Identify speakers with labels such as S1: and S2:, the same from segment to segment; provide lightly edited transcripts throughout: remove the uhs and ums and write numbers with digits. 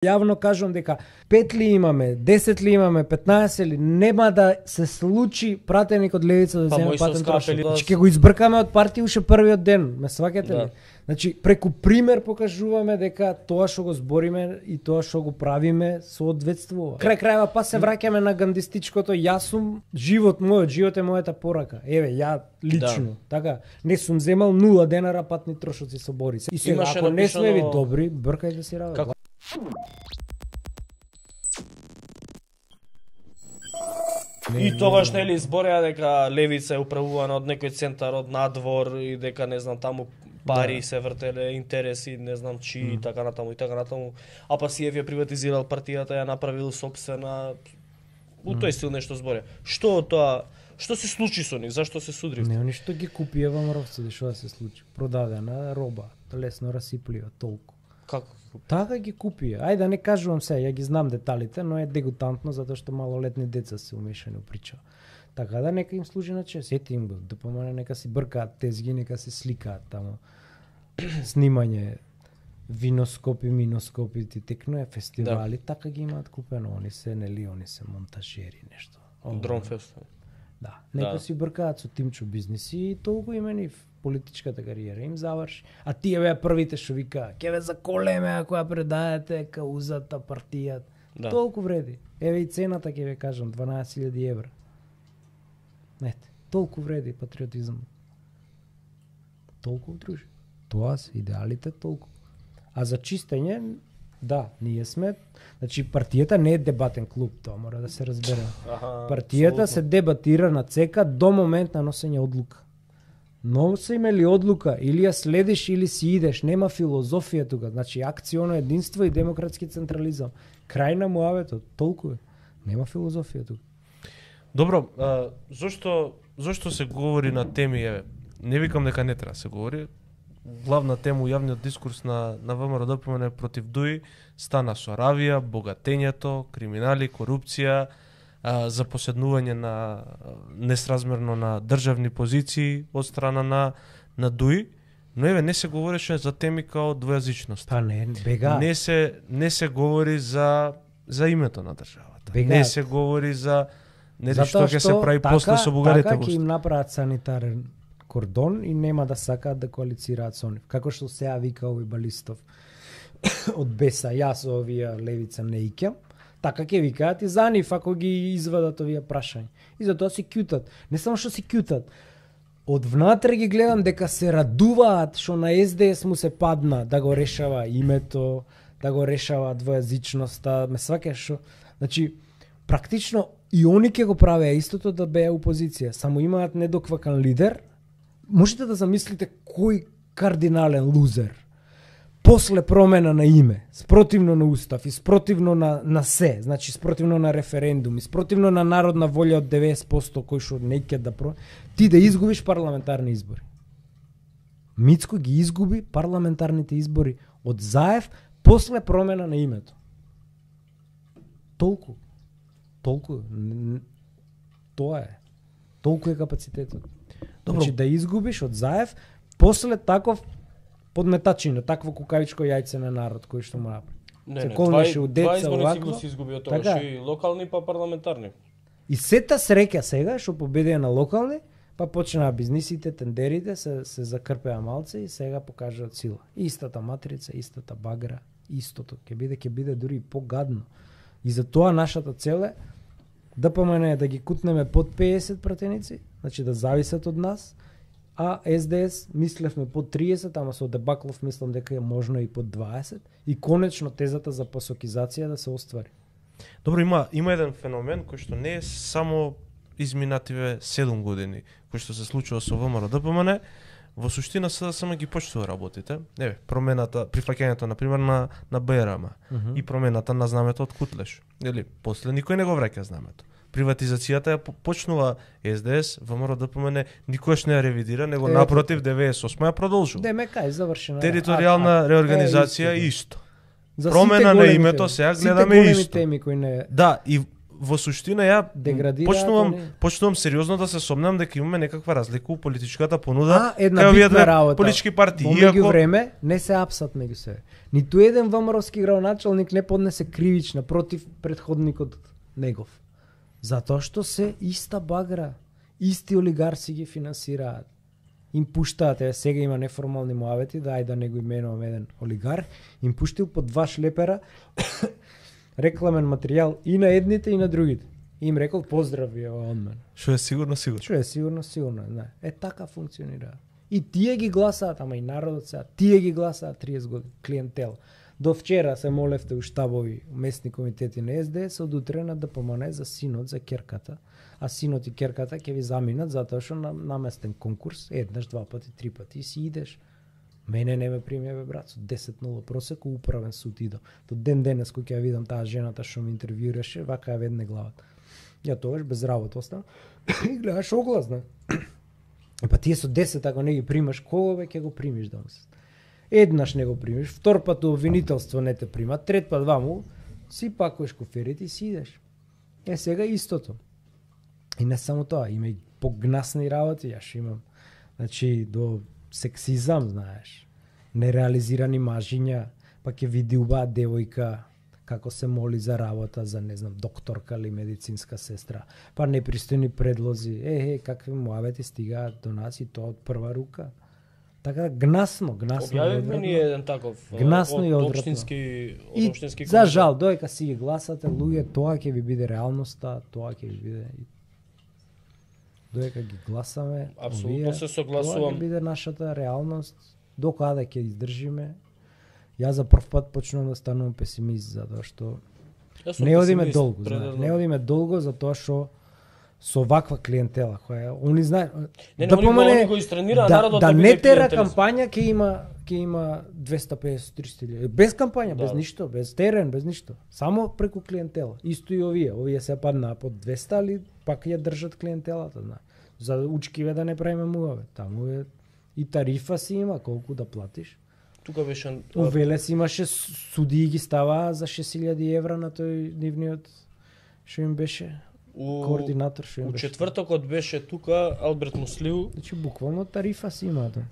S1: Јавно кажувам дека 5 ли имаме, 10 ли имаме, 15 ли, нема да се случи пратеник од левица да земе патен трошок. Значи ќе го избркаме од партија уште првиот ден, ме сваќате ли? Значи преку пример покажуваме дека тоа што го збориме и тоа што го правиме соодветствува. Крај крајва па се враќаме на гандистичкото јас сум живот е мојата порака. Еве ја лично, така, не сум земал 0 денара патни трошоци со Борис. И сега ако не сме ви добри, бркајте си работа.
S2: И тогаш нели збореа дека левица е управувана од некој центар од надвор и дека не знам таму пари се вртеле, интереси, не знам чии и така натаму и така натаму. А па си ја приватизирал партијата, ја направил собствена. У тој стил нешто зборе. Што од тоа? Што се случи со нив? Зашто се судрив?
S1: Не, они што ги купија во мровците, што да се случи? Продадена роба, лесно расиплива, толку.
S2: Како?
S1: Така ги купија. Ајде да не кажувам се, ја ги знам деталите, но е дегутантно затоа што малолетни деца се умешани у прича. Така да нека им служи на чест. Сети им го, допомага нека си бркаат тезги, нека се сликаат таму. Снимање виноскопи, миноскопи, ти текно е фестивали, така ги имаат купено. Они се монтажери нешто.
S2: Дрон фест.
S1: Да, нека си бркаат со тимчо бизниси и толку има нив политичката кариера им заврши. А тие беа првите што вика, ќе ве заколеме ако ја предаете каузата, партијата. Толку вреди. Еве и цената ќе ве кажам, 12.000 евра. Нете, толку вреди патриотизмот. Толку дружи. Тоа се идеалите толку. А за чистење, да, ние сме, значи партијата не е дебатен клуб, тоа мора да се разбере. Партијата се дебатира на ЦК до момент на носење одлука. Но се имели одлука, или ја следиш или си идеш, нема филозофија тука, значи акционо единство и демократски централизам. Крај на муаветот, толку е. Нема филозофија тука.
S3: Добро, зошто се говори на теми, не викам дека не треба се говори, главна тема јавниот дискурс на ВМРО-ДПМН против ДУИ стана со Аравија, богатењето, криминали, корупција, запоседнување на несразмерно на државни позиции од страна на ДУИ, но еве не се говореше за теми као двојазичност.
S1: Па не, бега.
S3: Не се говори за името на државата.
S1: Бега.
S3: Не се говори за што ќе се прави после со бугарите.
S1: Така ќе им направат санитарен кордон и нема да сакаат да коалицираат со нив. Како што сега вика овој Балистов од Беса, јас овие левица не икам, така ќе викаат и за нив ако ги извадат овие прашања. И затоа се кјутат. Не само што се кјутат, од внатре ги гледам дека се радуваат што на СДС му се падна да го решава името, да го решава двојазичноста, ме сваќаш што. Значи, практично и они ќе го правеа истото да беа опозиција, само имаат недоквакан лидер. Можете да замислите кој кардинален лузер после промена на име, спротивно на устав и спротивно на се, значи спротивно на референдум и спротивно на народна волја од 90% кој што не ќе да ти да изгубиш парламентарни избори. Мицко ги изгуби парламентарните избори од Заев после промена на името. Толку. Тоа е. Толку е капацитетот.
S3: Добро.
S1: Значи да изгубиш од Заев после таков подметачина, такво кукавичко јајце на народ кој што му направи.
S2: Не, два избори си изгуби од тоа, и локални па парламентарни.
S1: И сета среќа сега што победија на локални, па почнаа бизнисите, тендерите, се закрпеа малце и сега покажуваат сила. Истата матрица, истата багра, истото ќе биде дури и погадно. И за тоа нашата цел е ДПМН да ги кутнеме под 50 пратеници, значи да зависат од нас, а СДС мислевме под 30, ама со Дебаклов мислам дека е можно и под 20 и конечно тезата за пасокизација да се оствари.
S3: Добро, има еден феномен кој што не е само изминативе 7 години, кој што се случува со ВМРО-ДПМН, во суштина СДСМ ги почнува работите. Еве, промената, прифаќањето на пример на БРМ и промената на знамето од Кутлеш. Или после никој не го враќа знамето. Приватизацијата ја почнува СДС, ВМРО-ДПМН никош не ја ревидира, него напротив 98 ја продолжува.
S1: ДМК е завршена.
S3: Територијална реорганизација исто. Промена на името сега гледаме исто.
S1: Теми кои не...
S3: Да, и во суштина ја
S1: Деградираат
S3: почнувам сериозно да се сомнам дека имаме некаква разлика у политичката понуда
S1: една
S3: кај овие
S1: битна
S3: две
S1: работа.
S3: политички партии.
S1: Во меѓувреме не се апсат меѓу себе. Ниту еден ВМРО-ски градоначалник не поднесе кривична против претходникот негов. Затоа што се иста багра, исти олигарси ги финансираат. Им пуштаат, сега има неформални муавети, да ајде да не го именувам еден олигарх, им пуштил по 2 шлепера рекламен материјал и на едните и на другите. Им рекол поздрави од мен.
S3: Што е сигурно.
S1: Што е сигурно, не. Така функционира. И тие ги гласаат, ама и народот сега, тие ги гласаат 30 години, клиентел. До вчера се молевте у штабови местни комитети на СДС, од утре на ДПМН за синот, за керката. А синот и керката ќе ви заминат затоа што наместен конкурс, еднаш, 2 пати, 3 пати и си идеш. Мене не ме прими, брат, со 10-0 просек у управен суд идо. До ден денес кој ќе ја видам таа жената што ме интервјуираше, вака ја ведне главата. Ја тогаш без работа останам и гледаш оглас, не? Па тие со 10 ако не ги примаш, кого бе ќе го примиш да се? Еднаш не го примиш, втор пат обвинителство не те примат, трет пат ваму си пакуваш коферите и си идеш. Сега истото. И не само тоа, има и погнасни работи, јас имам. Значи, до сексизам, знаеш, нереализирани мажиња, па ќе види убава девојка како се моли за работа, за, не знам, докторка или медицинска сестра, па непристојни предлози, какви муавети стигаат до нас и тоа од прва рука. Така гнасно.
S2: Објавивме ни еден таков
S1: гнасно и
S2: од
S1: општински за жал, доека си ги гласате луѓе, тоа ќе ви биде реалноста, тоа ќе ви биде доека ги гласаме,
S2: апсолутно се согласувам.
S1: Тоа ќе биде нашата реалност, докаде ќе издржиме. Јас за прв пат почнувам да станувам песимист, затоа што не одиме долго, не одиме долго затоа што со ваква клиентела која они знаат
S2: они го истренира народот
S1: да не тера кампања ќе има 250-300 без кампања, без ништо, без терен, без ништо, само преку клиентела. Исто и овие се паднаа под 200, али пак ја држат клиентелата, за учкиве да не правиме муаве. Таму е и тарифа си има колку да платиш.
S2: Тука беше
S1: Велес имаше судии ги ставаа за 6000 евра на тој нивниот што им беше координатор што им беше.
S2: Четвртокот беше тука Алберт Муслиу.
S1: Значи буквално тарифа си има тоа.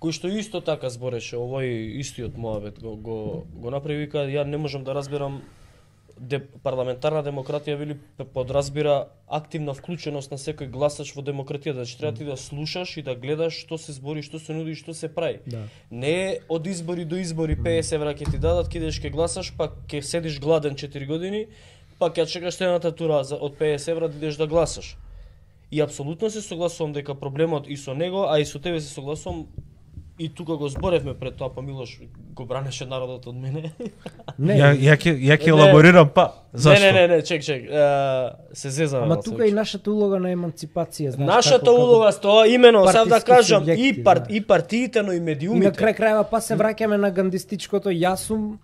S2: Кој што исто така збореше, овој истиот муавет го направи, вика ја не можам да разберам парламентарна демократија вели подразбира активна вклученост на секој гласач во демократијата, значи треба ти да слушаш и да гледаш што се збори, што се нуди и што се прави. Не од избори до избори 50 евра ќе ти дадат, ќе идеш ќе гласаш, па ќе седиш гладен 4 години, па ќе чекаш следната тура од 50 евра да идеш да гласаш. И апсолутно се согласувам дека проблемот и со него, а и со тебе се согласувам. И тука го зборевме пред тоа, па Милош го бранеше народот од мене.
S3: Ја ќе елаборирам, па. Зашто?
S2: Не, чек. Се зезаме.
S1: Ама тука и нашата улога на еманципација, знаеш.
S2: Нашата улога тоа имено, сад да кажам, и партиите, но и медиумите.
S1: И на крај крајва па се враќаме на гандистичкото, јас сум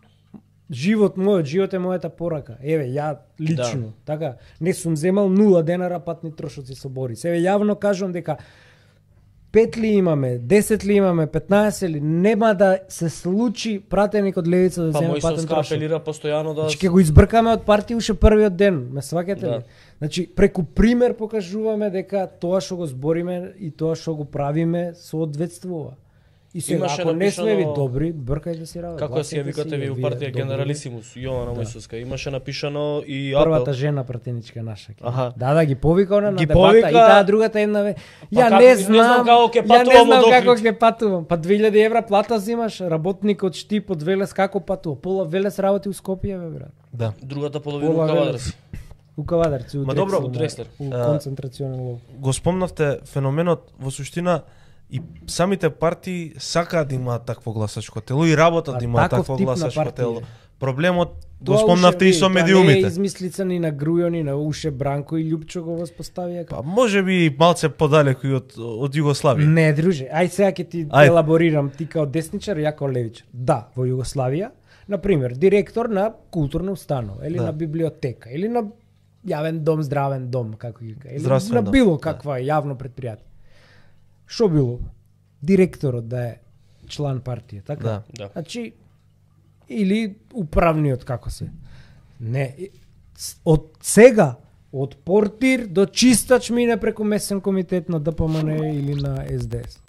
S1: живот е мојата порака. Еве, ја лично, така, не сум земал 0 денара патни трошоци со Борис. Еве, јавно кажувам дека 5 ли имаме, 10 ли имаме, 15 ли, нема да се случи пратеник од левица да земе патен трошок.
S2: апелира постојано да...
S1: Значи, ќе го избркаме од партија уште првиот ден, ме сваќате ли? Значи, преку пример покажуваме дека тоа што го збориме и тоа што го правиме соодветствува. И сега, ако не сме ви добри, бркајте си работа.
S2: Како си ја викате ви у партија Генералисимус, Јована Мојсовска, имаше напишано и апел.
S1: Првата жена пратеничка наша. Да, ги повика она на дебата и таа другата една ја не знам како ќе патувам. Па 2000 евра плата взимаш, работникот Штип од Велес како патува? Пола Велес работи у Скопје, бе, брат.
S3: Да.
S2: Другата половина у Кавадарци.
S1: У Кавадарци, у
S2: Дреслер.
S1: У концентрационен лог.
S3: Го спомнавте феноменот во суштина. И самите партии сакаат да имаат такво гласачко тело и работат да имаат такво гласачко тело. Проблемот го спомнавте и со медиумите.
S1: Не е измислица ни на Грујо, ни на Уше Бранко и Љупчо го воспоставија.
S3: Па можеби малце подалеку и од Југославија.
S1: Не, друже, ај сега ќе ти елаборирам, ти као десничар, ја као левичар. Да, во Југославија, на пример, директор на културна установа или на библиотека или на јавен дом, здравен дом, како ги кажа, или на било каква јавно предпријатие. Шо било? Директорот да е члан партија, така?
S2: Да.
S1: Значи, или управниот, како се. Не, од сега, од портир до чистач мине преку месен комитет на ДПМН или на СДС.